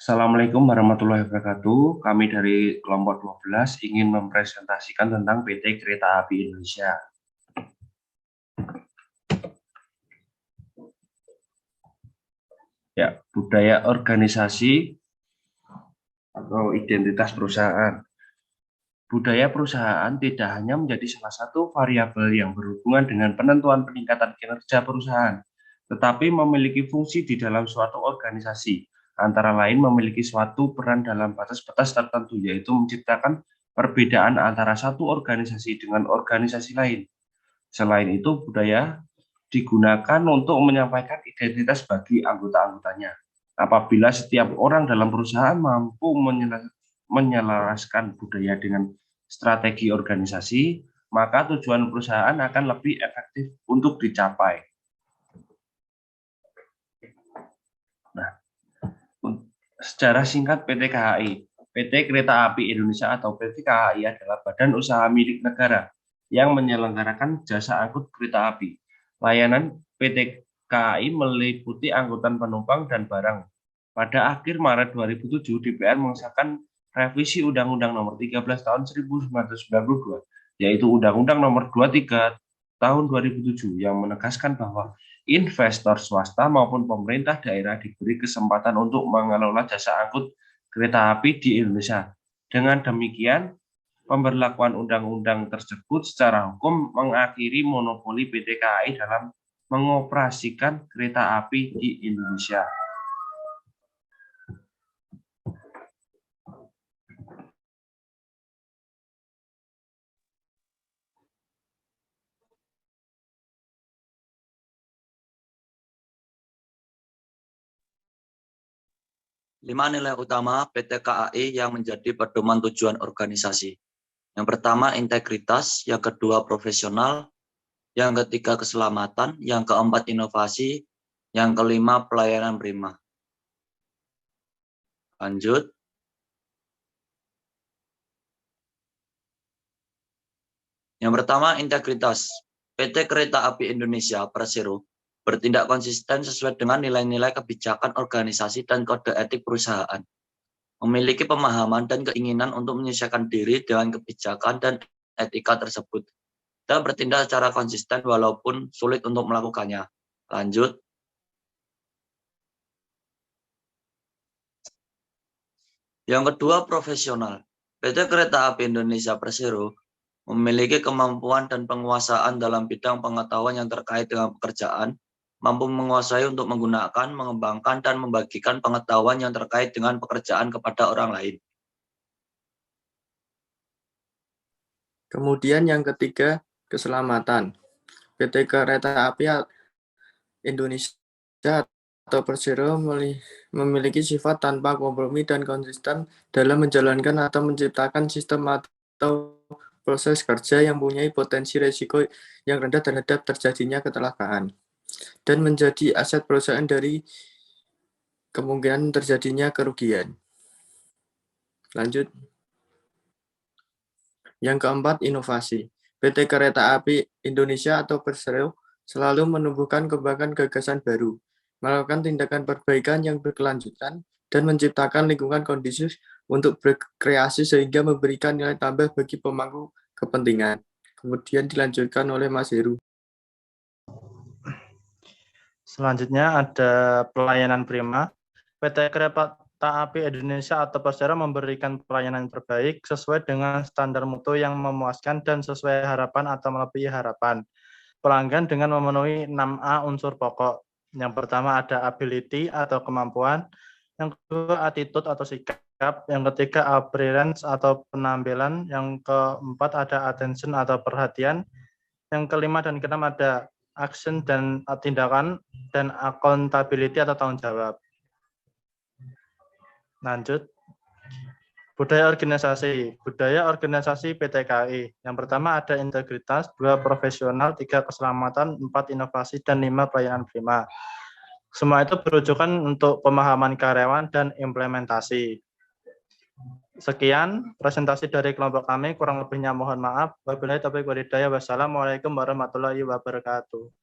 Assalamualaikum warahmatullahi wabarakatuh. Kami dari kelompok 12 ingin mempresentasikan tentang PT Kereta Api Indonesia. Ya, budaya organisasi atau identitas perusahaan. Budaya perusahaan tidak hanya menjadi salah satu variabel yang berhubungan dengan penentuan peningkatan kinerja perusahaan, tetapi memiliki fungsi di dalam suatu organisasi, antara lain memiliki suatu peran dalam batas-batas tertentu, yaitu menciptakan perbedaan antara satu organisasi dengan organisasi lain. Selain itu, budaya digunakan untuk menyampaikan identitas bagi anggota-anggotanya. Apabila setiap orang dalam perusahaan mampu menyelaraskan budaya dengan strategi organisasi, maka tujuan perusahaan akan lebih efektif untuk dicapai. Nah, secara singkat PT KAI. PT Kereta Api Indonesia atau PT KAI adalah badan usaha milik negara yang menyelenggarakan jasa angkut kereta api. Layanan PT KAI meliputi angkutan penumpang dan barang. Pada akhir Maret 2007, DPR mengesahkan revisi Undang-Undang Nomor 13 Tahun 1992, yaitu Undang-Undang Nomor 23 Tahun 2007 yang menegaskan bahwa investor swasta maupun pemerintah daerah diberi kesempatan untuk mengelola jasa angkut kereta api di Indonesia. Dengan demikian, pemberlakuan undang-undang tersebut secara hukum mengakhiri monopoli PT KAI dalam mengoperasikan kereta api di Indonesia. Lima nilai utama PT KAI yang menjadi pedoman tujuan organisasi. Yang pertama, integritas. Yang kedua, profesional. Yang ketiga, keselamatan. Yang keempat, inovasi. Yang kelima, pelayanan prima. Lanjut. Yang pertama, integritas. PT Kereta Api Indonesia Persero bertindak konsisten sesuai dengan nilai-nilai kebijakan organisasi dan kode etik perusahaan. Memiliki pemahaman dan keinginan untuk menyesuaikan diri dengan kebijakan dan etika tersebut, dan bertindak secara konsisten walaupun sulit untuk melakukannya. Lanjut. Yang kedua, profesional. PT Kereta Api Indonesia Persero memiliki kemampuan dan penguasaan dalam bidang pengetahuan yang terkait dengan pekerjaan, mampu menguasai untuk menggunakan, mengembangkan, dan membagikan pengetahuan yang terkait dengan pekerjaan kepada orang lain. Kemudian yang ketiga, keselamatan. PT Kereta Api Indonesia atau Persero memiliki sifat tanpa kompromi dan konsisten dalam menjalankan atau menciptakan sistem atau proses kerja yang mempunyai potensi risiko yang rendah terhadap terjadinya kecelakaan dan menjadi aset perusahaan dari kemungkinan terjadinya kerugian. Lanjut. Yang keempat, inovasi. PT Kereta Api Indonesia atau Persero selalu menumbuhkan kembangkan gagasan baru, melakukan tindakan perbaikan yang berkelanjutan, dan menciptakan lingkungan kondusif untuk berkreasi sehingga memberikan nilai tambah bagi pemangku kepentingan. Kemudian dilanjutkan oleh Mas Heru. Selanjutnya ada pelayanan prima. PT Kereta Api Indonesia atau Persero memberikan pelayanan terbaik sesuai dengan standar mutu yang memuaskan dan sesuai harapan atau melebihi harapan pelanggan dengan memenuhi 6A unsur pokok. Yang pertama ada ability atau kemampuan, yang kedua attitude atau sikap, yang ketiga appearance atau penampilan, yang keempat ada attention atau perhatian, yang kelima dan keenam ada action dan tindakan, dan accountability atau tanggung jawab. Lanjut. Budaya organisasi. Budaya organisasi PT KAI. Yang pertama ada integritas, 2 profesional, 3 keselamatan, 4 inovasi, dan 5 pelayanan prima. Semua itu berujukan untuk pemahaman karyawan dan implementasi. Sekian presentasi dari kelompok kami, kurang lebihnya mohon maaf. Wabillahi taufiq wal hidayah. Wassalamualaikum warahmatullahi wabarakatuh.